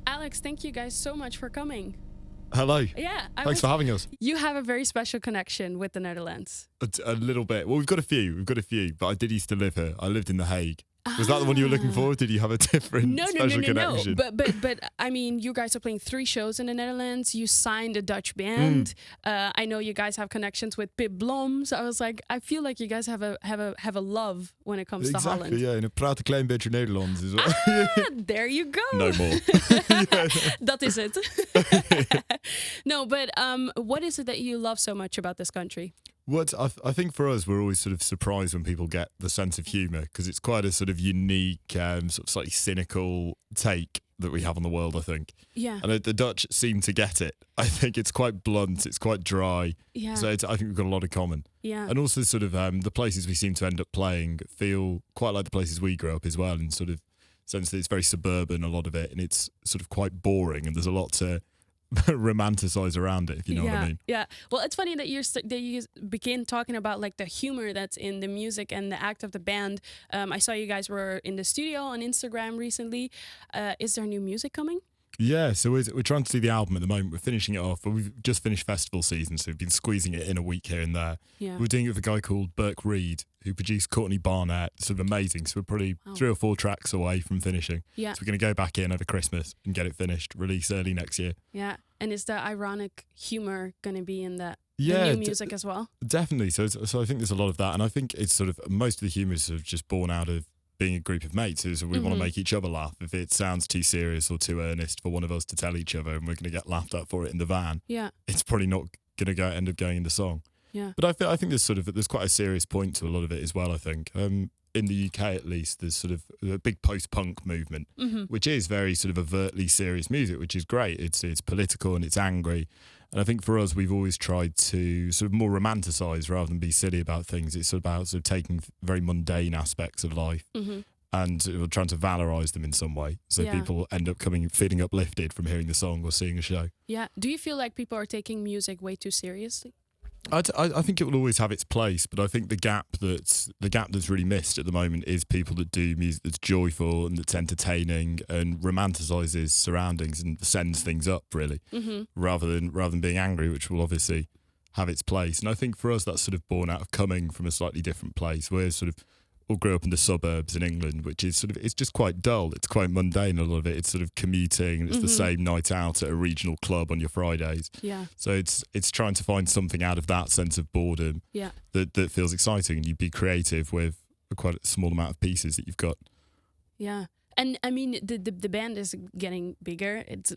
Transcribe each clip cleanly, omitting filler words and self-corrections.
Alex, thank you guys so much for coming. Hello. Yeah. Thanks for having us. You have a very special connection with the Netherlands. A little bit. Well, we've got a few, but I did used to live here. I lived in The Hague. Was that the one you were looking for? Or did you have a different special connection? No. But I mean, you guys are playing 3 shows in the Netherlands. You signed a Dutch band. I know you guys have connections with Pip Blom. So I was like, I feel like you guys have a love when it comes to Holland. Ja. En ik praat een klein beetje Nederlands. Is well. There you go. No more. Dat is it. No, but what is it that you love so much about this country? I think for us, we're always sort of surprised when people get the sense of humour, because it's quite a sort of unique, sort of slightly cynical take that we have on the world, I think. Yeah. And the Dutch seem to get it. I think it's quite blunt, it's quite dry. Yeah. So I think we've got a lot of common. Yeah. And also sort of the places we seem to end up playing feel quite like the places we grew up as well, in sort of sense that it's very suburban, a lot of it, and it's sort of quite boring, and there's a lot to romanticize around it, if you know what I mean. Yeah. Well, it's funny that you begin talking about like the humor that's in the music and the act of the band. I saw you guys were in the studio on Instagram recently. Is there new music coming? Yeah, so we're trying to do the album at the moment. We're finishing it off. We've just finished festival season, so we've been squeezing it in a week here and there. Yeah. We're doing it with a guy called Burke Reed, who produced Courtney Barnett. Sort of amazing. So we're probably 3 or 4 tracks away from finishing. Yeah. So we're going to go back in over Christmas and get it finished, release early next year. Yeah. And is the ironic humor going to be in the Yeah, new music as well? Definitely. So I think there's a lot of that. And I think it's sort of, most of the humour is sort of just born out of being a group of mates. So we want to make each other laugh. If it sounds too serious or too earnest for one of us to tell each other, and we're going to get laughed at for it in the van, it's probably not going to end up going in the song. Yeah. But I think there's quite a serious point to a lot of it as well, I think. In the UK, at least, there's sort of a big post-punk movement, which is very sort of overtly serious music, which is great. It's political and it's angry. And I think for us, we've always tried to sort of more romanticize rather than be silly about things. It's about sort of taking very mundane aspects of life and trying to valorize them in some way. So people end up feeling uplifted from hearing the song or seeing a show. Yeah. Do you feel like people are taking music way too seriously? I think it will always have its place, but I think the gap that's really missed at the moment is people that do music that's joyful and that's entertaining and romanticizes surroundings and sends things up, really, rather than being angry, which will obviously have its place. And I think for us, that's sort of born out of coming from a slightly different place. We're sort of all grew up in the suburbs in England, which is it's just quite dull. It's quite mundane, a lot of it. It's sort of commuting, and it's the same night out at a regional club on your Fridays. Yeah. So it's trying to find something out of that sense of boredom that feels exciting, and you'd be creative with quite a small amount of pieces that you've got. Yeah. And I mean, the band is getting bigger. It's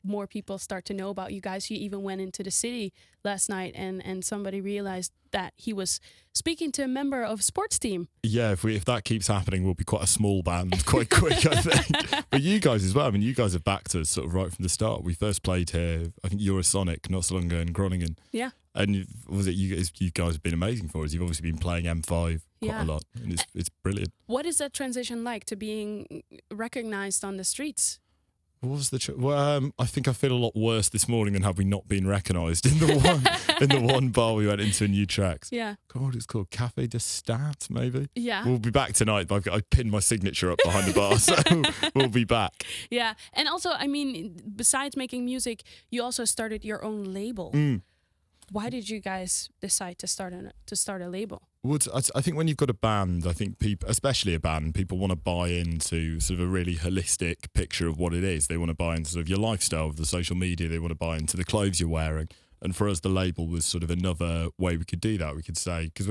more people start to know about you guys. You even went into the city last night, and somebody realized that he was speaking to a member of a sports team. Yeah, if that keeps happening, we'll be quite a small band quite quick, I think. But you guys as well. I mean, you guys have backed us sort of right from the start. We first played here, I think, Eurosonic not so long ago in Groningen. Yeah. And was it you guys have been amazing for us. You've obviously been playing M5 quite a lot, and it's brilliant. What is that transition like to being recognized on the streets? What was the I think I feel a lot worse this morning than had we not been recognised in the one bar we went into in New Tracks. Yeah. God, it's called Café de Stad, maybe. Yeah. We'll be back tonight, but I pinned my signature up behind the bar, so we'll be back. Yeah, and also, I mean, besides making music, you also started your own label. Why did you guys decide to start a label? Well, I think when you've got a band, I think people, especially a band, people want to buy into sort of a really holistic picture of what it is. They want to buy into sort of your lifestyle, of the social media. They want to buy into the clothes you're wearing. And for us, the label was sort of another way we could do that. We could say, because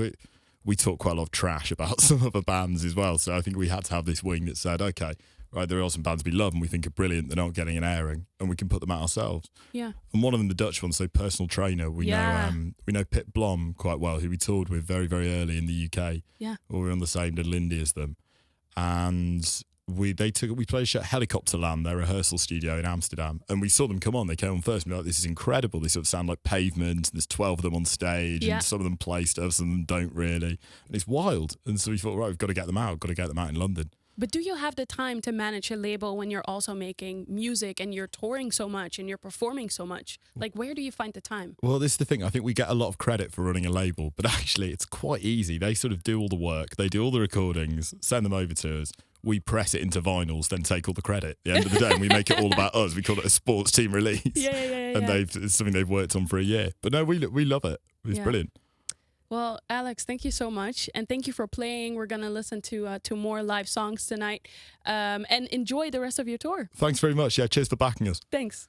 we talk quite a lot of trash about some other bands as well. So I think we had to have this wing that said, okay, right, there are some bands we love and we think are brilliant that aren't getting an airing, and we can put them out ourselves. Yeah. And one of them, the Dutch one, so Personal Trainer, we know Pip Blom quite well, who we toured with very, very early in the UK. Yeah. We were on the same little indie as them. And we played a show at Helicopterland, their rehearsal studio in Amsterdam, and we saw them come on. They came on first and we were like, this is incredible. They sort of sound like Pavement, and there's 12 of them on stage, and some of them play stuff, some of them don't really. And it's wild. And so we thought, right, we've got to get them out in London. But do you have the time to manage a label when you're also making music and you're touring so much and you're performing so much? Like, where do you find the time? Well, this is the thing. I think we get a lot of credit for running a label, but actually it's quite easy. They sort of do all the work. They do all the recordings, send them over to us. we press it into vinyls, then take all the credit at the end of the day, and we make it all about us. We call it a sports team release. And it's something they've worked on for a year. But no, we love it. It's brilliant. Well, Alex, thank you so much. And thank you for playing. We're going to listen to more live songs tonight. And enjoy the rest of your tour. Thanks very much. Yeah, cheers for backing us. Thanks.